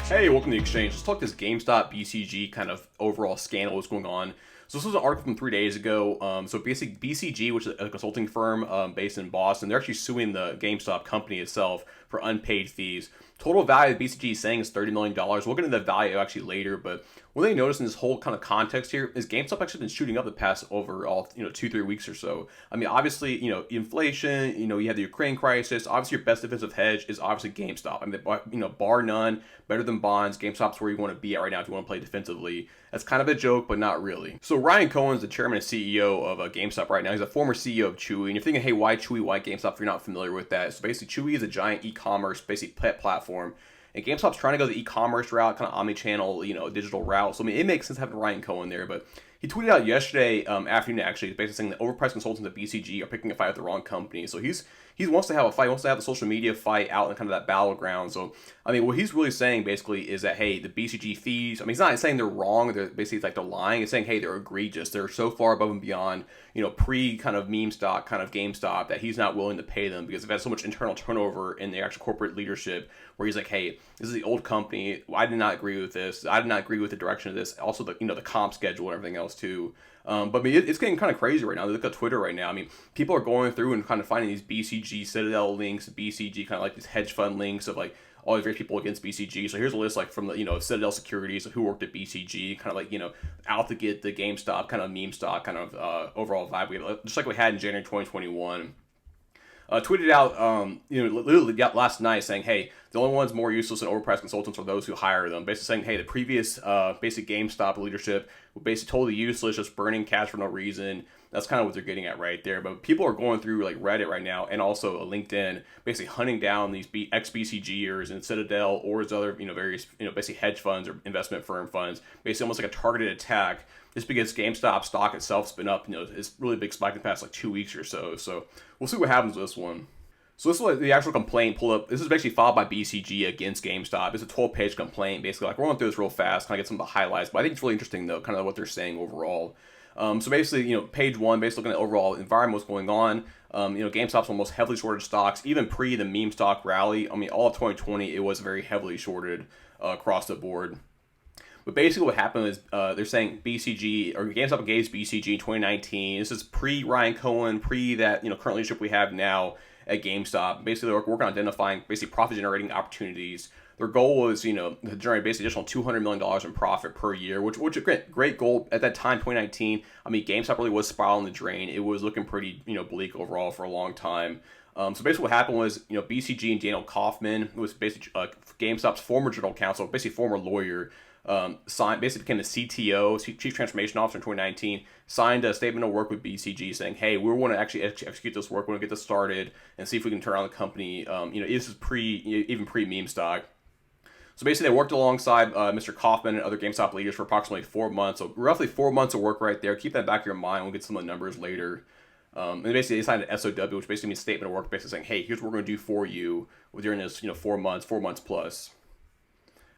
Hey, welcome to the Exchange. Let's talk this Gamestop BCG kind of overall scandal what's going on. So this was an article from 3 days ago. So basically BCG, which is a consulting firm based in Boston, they're actually suing the GameStop company itself for unpaid fees. Total value of BCG is saying is $30 million. We'll get into the value actually later, but one thing you notice in this whole kind of context here is GameStop actually been shooting up the past overall 2-3 weeks or so. I mean, obviously, inflation, you have the Ukraine crisis. Obviously, your best defensive hedge is obviously GameStop. I mean, bar none, better than bonds. GameStop's where you want to be at right now if you want to play defensively. That's kind of a joke, but not really. So Ryan Cohen is the chairman and CEO of GameStop right now. He's a former CEO of Chewy. And you're thinking, hey, why Chewy? Why GameStop? If you're not familiar with that. So basically, Chewy is a giant e-commerce, basically pet platform. And GameStop's trying to go the e-commerce route, kind of omni-channel, digital route. So I mean, it makes sense having Ryan Cohen there. But he tweeted out yesterday afternoon, actually, basically saying that overpriced consultants at BCG are picking a fight with the wrong company. So he wants to have a fight, wants to have a social media fight out in kind of that battleground. So, I mean, what he's really saying basically is that, hey, the BCG fees, I mean, he's not saying they're wrong, they're basically like they're lying. He's saying, hey, they're egregious. They're so far above and beyond, pre kind of meme stock, kind of GameStop, that he's not willing to pay them because they've had so much internal turnover in the actual corporate leadership where he's like, hey, this is the old company. I did not agree with this. I did not agree with the direction of this. Also, the comp schedule and everything else too. But I mean, it's getting kind of crazy right now. Look at Twitter right now. I mean, people are going through and kind of finding these BCG Citadel links, BCG kind of like these hedge fund links of like all these various people against BCG. So here's a list like from the Citadel Securities of who worked at BCG, kind of like out to get the GameStop kind of meme stock kind of overall vibe we have, just like we had in January 2021. Tweeted out, literally last night saying, hey, the only ones more useless than overpriced consultants are those who hire them. Basically saying, hey, the previous basic GameStop leadership were basically totally useless, just burning cash for no reason. That's kind of what they're getting at right there. But people are going through like Reddit right now and also LinkedIn, basically hunting down these ex-BCGers and Citadel or his other, various, basically hedge funds or investment firm funds, basically almost like a targeted attack. Just because GameStop stock itself's been up, it's really big spike in the past like 2 weeks or so. So we'll see what happens with this one. So this is like the actual complaint pull up. This is basically filed by BCG against GameStop. It's a 12-page complaint, basically. Like we're going through this real fast, kind of get some of the highlights. But I think it's really interesting though, kind of what they're saying overall. So basically, page one, basically looking at the overall environment, what's going on. GameStop's almost heavily shorted stocks, even pre the meme stock rally. I mean, all of 2020, it was very heavily shorted across the board. But basically what happened is they're saying BCG, or GameStop engaged BCG in 2019. This is pre-Ryan Cohen, pre that current leadership we have now at GameStop. Basically, they're working on identifying basically profit-generating opportunities. Their goal was, to generate basically additional $200 million in profit per year, which is a great goal at that time, 2019. I mean, GameStop really was spiraling the drain. It was looking pretty, bleak overall for a long time. So basically what happened was, BCG and Daniel Kaufman, who was basically GameStop's former general counsel, basically former lawyer, basically became the CTO, Chief Transformation Officer in 2019, signed a statement of work with BCG saying, hey, we want to actually execute this work, we want to get this started and see if we can turn around the company. This is even pre-meme stock. So basically they worked alongside Mr. Kaufman and other GameStop leaders for approximately 4 months. So roughly 4 months of work right there. Keep that back in your mind. We'll get some of the numbers later. And basically they signed an SOW, which basically means statement of work, basically saying, hey, here's what we're going to do for you during this 4 months plus.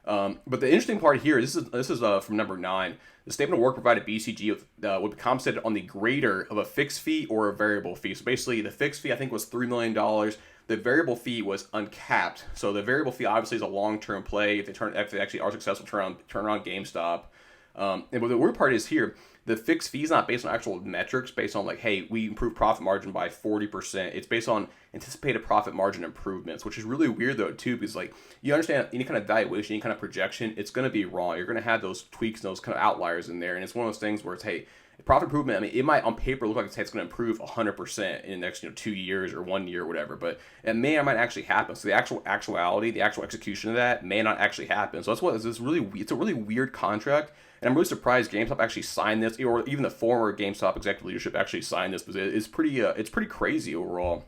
But the interesting part here, this is from number 9. The statement of work provided BCG would be compensated on the greater of a fixed fee or a variable fee. So basically, the fixed fee I think was $3 million. The variable fee was uncapped. So the variable fee obviously is a long-term play if they actually are successful turn around GameStop. And what the weird part is here, the fixed fee is not based on actual metrics, based on like, hey, we improved profit margin by 40%. It's based on anticipated profit margin improvements, which is really weird though too, because like you understand any kind of valuation, any kind of projection, it's going to be wrong. You're going to have those tweaks, those kind of outliers in there, and it's one of those things where it's, hey, profit improvement, I mean, it might on paper look like it's going to improve 100% in the next 2 years or 1 year or whatever, but it may or might actually happen. So the actuality, the actual execution of that may not actually happen. So that's what it's a really weird contract. And I'm really surprised GameStop actually signed this, or even the former GameStop executive leadership actually signed this, because it's pretty crazy overall.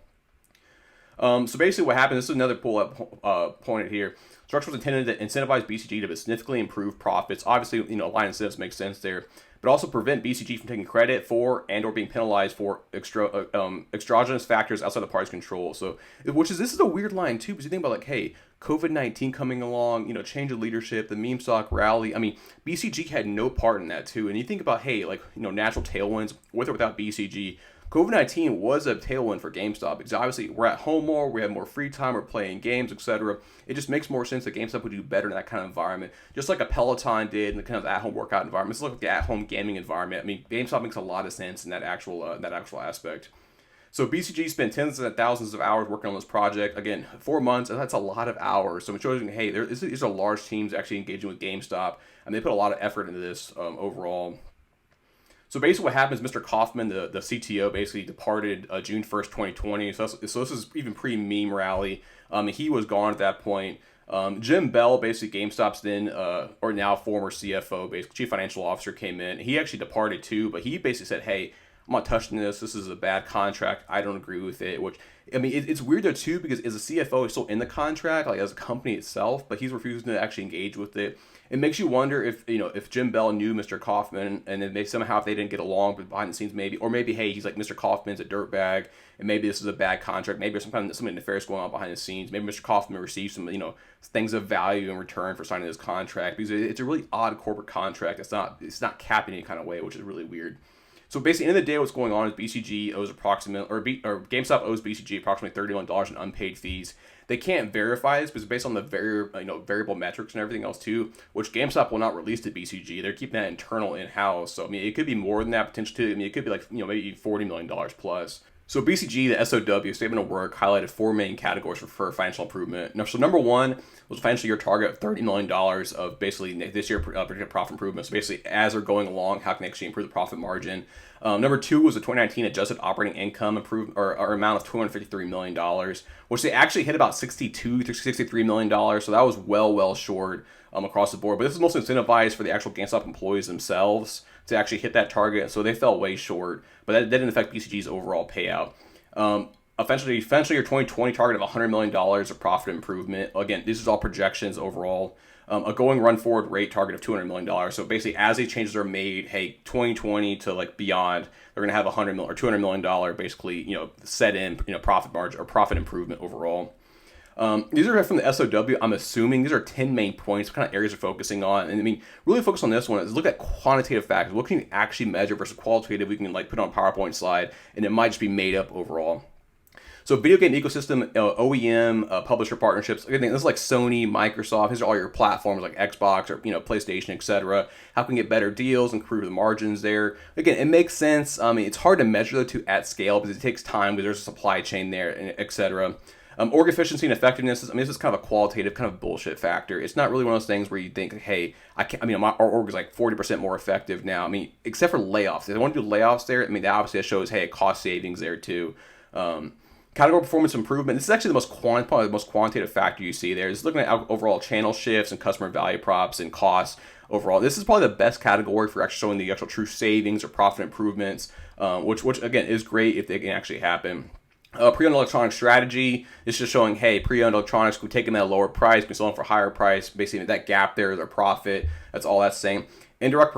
So basically what happened, this is another pull-up point here. Structure was intended to incentivize BCG to significantly improve profits. Obviously, aligned incentives make sense there, but also prevent BCG from taking credit for and or being penalized for extraneous factors outside the party's control. So, this is a weird line too, because you think about like, hey, COVID-19 coming along, change of leadership, the meme stock rally. I mean, BCG had no part in that too. And you think about, hey, like, natural tailwinds with or without BCG. COVID-19 was a tailwind for GameStop because obviously we're at home more, we have more free time, we're playing games, etc. It just makes more sense that GameStop would do better in that kind of environment, just like a Peloton did in the kind of at-home workout environment. It's like the at-home gaming environment. I mean, GameStop makes a lot of sense in that actual aspect. So BCG spent tens of thousands of hours working on this project. Again, 4 months, and that's a lot of hours. So it shows you, hey, these are large teams actually engaging with GameStop, and they put a lot of effort into this overall. So basically what happens, Mr. Kaufman, the CTO, basically departed June 1st, 2020. So this is even pre-meme rally. He was gone at that point. Jim Bell, basically GameStop's then, or now former CFO, basically Chief Financial Officer, came in. He actually departed too, but he basically said, hey, I'm not touching this. This is a bad contract. I don't agree with it. Which, I mean, it's weird though too, because as a CFO, he's still in the contract, like as a company itself, but he's refusing to actually engage with it. It makes you wonder if Jim Bell knew Mr. Kaufman, and then maybe somehow if they didn't get along behind the scenes, maybe, or maybe, hey, he's like, Mr. Kaufman's a dirtbag, and maybe this is a bad contract. Maybe there's something nefarious going on behind the scenes. Maybe Mr. Kaufman received some things of value in return for signing this contract, because it's a really odd corporate contract. It's not capped in any kind of way, which is really weird. So basically, at the end of the day, what's going on is BCG owes GameStop owes BCG approximately $30 million in unpaid fees. They can't verify this because based on the variable metrics and everything else too, which GameStop will not release to BCG. They're keeping that internal in-house. So I mean, it could be more than that potentially. I mean, it could be like maybe $40 million plus. So BCG, the SOW, statement of work, highlighted 4 main categories for financial improvement. So number one was financial year target of $30 million of basically this year predicted profit improvement. So basically, as they're going along, how can they actually improve the profit margin? Number two was the 2019 adjusted operating income improvement or amount of $253 million, which they actually hit about $62 to $63 million. So that was well short across the board. But this is mostly incentivized for the actual GameStop employees themselves to actually hit that target. So they fell way short, but that didn't affect BCG's overall payout. Eventually your 2020 target of $100 million of profit improvement. Again, this is all projections overall. A going run forward rate target of $200 million. So basically, as these changes are made, hey, 2020 to like beyond, they're gonna have $100 million or $200 million basically, set in, profit margin or profit improvement overall. These are from the SOW. I'm assuming these are 10 main points, what kind of areas they're focusing on. And I mean, really focus on this one is look at quantitative factors. What can you actually measure versus qualitative? We can like put on a PowerPoint slide, and it might just be made up overall. So video game ecosystem, OEM, publisher partnerships. Again, this is like Sony, Microsoft. These are all your platforms like Xbox or PlayStation, etc. How can you get better deals, improve the margins there? Again, it makes sense. I mean, it's hard to measure the two at scale because it takes time because there's a supply chain there, etc. Org efficiency and effectiveness. This is kind of a qualitative kind of bullshit factor. It's not really one of those things where you think, hey, our org is like 40% more effective now. I mean, except for layoffs. If they want to do layoffs there, I mean, that obviously shows, hey, cost savings there too. Category performance improvement. This is actually probably the most quantitative factor you see there. Is looking at overall channel shifts and customer value props and costs overall. This is probably the best category for actually showing the actual true savings or profit improvements, which again is great if they can actually happen. Pre-owned electronic strategy. This is just showing, hey, pre-owned electronics, we take them at a lower price, we sell them for a higher price. Basically, that gap there is our profit. That's all that's saying. Indirect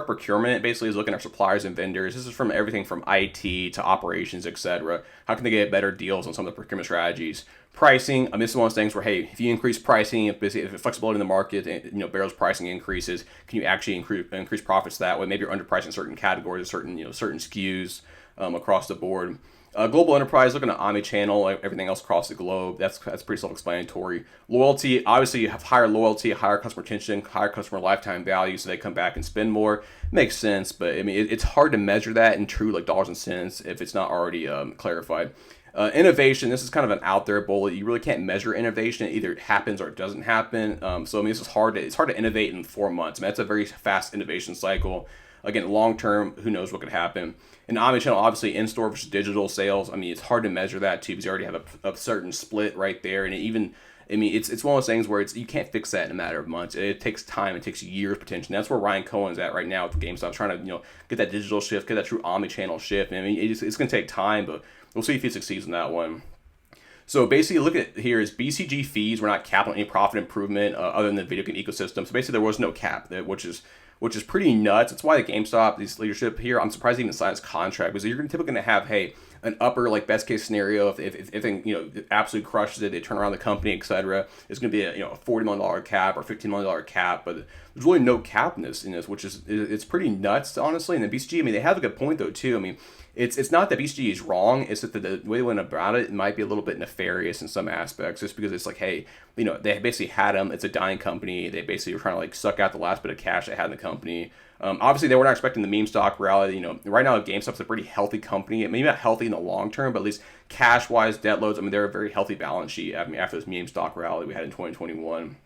procurement basically is looking at suppliers and vendors. This is from everything from IT to operations, etc. How can they get better deals on some of the procurement strategies? Pricing. This is one of those things where, hey, if you increase pricing, if flexibility in the market, Barrel's pricing increases, can you actually increase profits that way? Maybe you're underpricing certain categories, or certain SKUs across the board. Global enterprise, looking at omni-channel, everything else across the globe. That's pretty self-explanatory. Loyalty, obviously you have higher loyalty, higher customer retention, higher customer lifetime value, so they come back and spend more. Makes sense, but I mean, it's hard to measure that in true like dollars and cents if it's not already clarified. Innovation, this is kind of an out there bullet. You really can't measure innovation. It either happens or it doesn't happen. So I mean, this is hard. It's hard to innovate in 4 months. I mean, that's a very fast innovation cycle. Again, long term, who knows what could happen. And omnichannel, obviously, in-store versus digital sales. I mean, it's hard to measure that too because you already have a certain split right there. And it's one of those things where you can't fix that in a matter of months. It takes time. It takes years potentially. That's where Ryan Cohen's at right now with GameStop, trying to get that digital shift, get that true omnichannel shift. And I mean, it's going to take time, but we'll see if he succeeds in that one. So basically, look at here is BCG fees were not capped on any profit improvement other than the video game ecosystem. So basically, there was no cap, which is pretty nuts. That's why the GameStop, this leadership here, I'm surprised they even signed this contract, because you're typically going to have, hey, an upper like best case scenario if it absolutely crushes it, they turn around the company, etc. It's going to be a $40 million cap or $15 million cap, but there's really no cap in this, which is it's pretty nuts honestly. And the BCG, I mean, they have a good point though too. I mean, it's not that BCG is wrong. It's that the way they went about it might be a little bit nefarious in some aspects, just because it's like, hey, they basically had them. It's a dying company. They basically were trying to like suck out the last bit of cash they had in the company. Obviously, they were not expecting the meme stock rally. Right now, GameStop's a pretty healthy company. Maybe not healthy in the long term, but at least cash-wise, debt loads. They're a very healthy balance sheet. After this meme stock rally we had in 2021.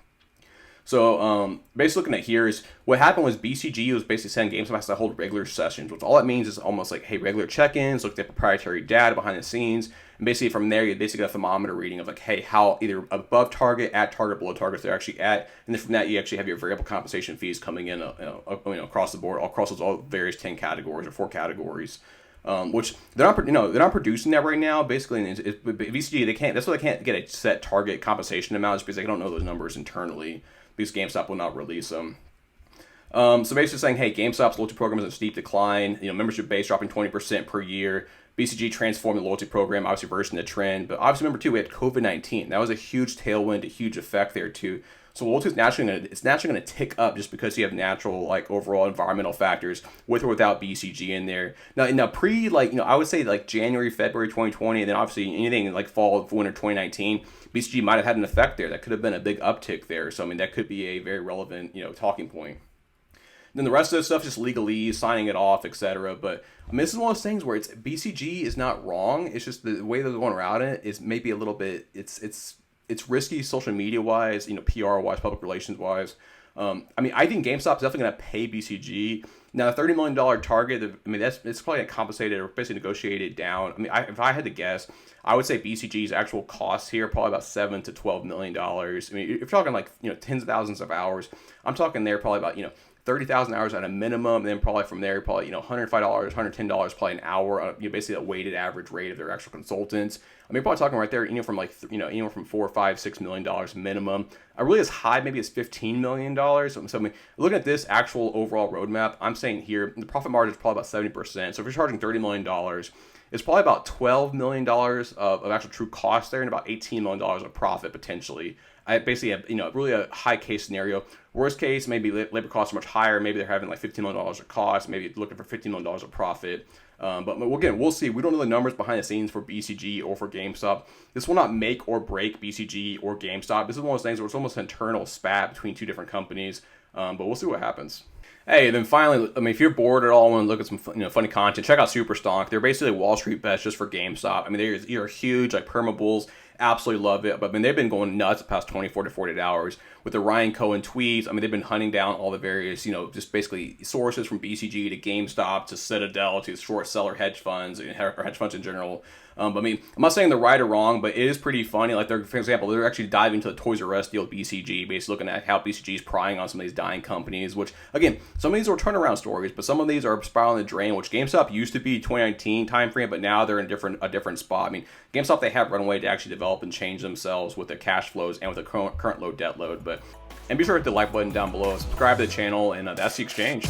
So basically looking at here is what happened was BCG was basically saying GameStop has to hold regular sessions, which all it means is almost like, hey, regular check-ins, look at proprietary data behind the scenes, and basically from there you basically get a thermometer reading of like, hey, how either above target, at target, below target they're actually at, and then from that you actually have your variable compensation fees coming in across the board, across those all various 10 categories or 4 categories. Which they're not producing that right now. Basically, VCG they can't. That's why they can't get a set target compensation amount, just because they don't know those numbers internally. Because GameStop will not release them. So basically saying, hey, GameStop's loyalty program is in steep decline. Membership base dropping 20% per year. BCG transformed the loyalty program, obviously reversing the trend. But obviously, remember too, we had COVID-19. That was a huge tailwind, a huge effect there too. So loyalty is naturally going to tick up just because you have natural like overall environmental factors with or without BCG in there. Now pre I would say like January, February 2020, and then obviously anything like fall, winter 2019, BCG might have had an effect there. That could have been a big uptick there. So that could be a very relevant talking point. Then the rest of the stuff is just legalese, signing it off, etc. But this is one of those things where it's BCG is not wrong. It's just the way they're going around it is maybe a little bit. It's risky social media wise, PR wise, public relations wise. I think GameStop's definitely going to pay BCG. Now, the $30 million target, it's probably compensated or basically negotiated down. If I had to guess, I would say BCG's actual costs here are probably about $7 to $12 million. If you're talking like, tens of thousands of hours, I'm talking there probably about, 30,000 hours at a minimum, and then probably from there, probably $105, $110 probably an hour, basically a weighted average rate of their actual consultants. Probably talking right there, from like anywhere from $4, $5, $6 million minimum. Really as high maybe as $15 million. So looking at this actual overall roadmap, I'm saying here the profit margin is probably about 70%. So if you're charging $30 million, it's probably about $12 million of actual true cost there, and about $18 million of profit potentially. I basically have really a high case scenario. Worst case, maybe labor costs are much higher. Maybe they're having like $15 million of cost. Maybe looking for $15 million of profit. But again, we'll see. We don't know the numbers behind the scenes for BCG or for GameStop. This will not make or break BCG or GameStop. This is one of those things where it's almost an internal spat between two different companies. But we'll see what happens. Hey, and then finally, if you're bored at all and want to look at some funny content, check out Superstonk. They're basically Wall Street bets just for GameStop. They're huge, like perma bulls. Absolutely love it. But they've been going nuts the past 24 to 48 hours with the Ryan Cohen tweets. They've been hunting down all the various, just basically sources from BCG to GameStop to Citadel to short seller hedge funds or hedge funds in general. I'm not saying they're right or wrong, but it is pretty funny. Like, for example, they're actually diving into the Toys R Us deal with BCG, basically looking at how BCG is prying on some of these dying companies, which, again, some of these are turnaround stories, but some of these are spiraling the drain, which GameStop used to be 2019 timeframe, but now they're in a different spot. GameStop, they have runway to actually develop and change themselves with their cash flows and with the current low debt load. And be sure to hit the like button down below, subscribe to the channel, and that's the exchange.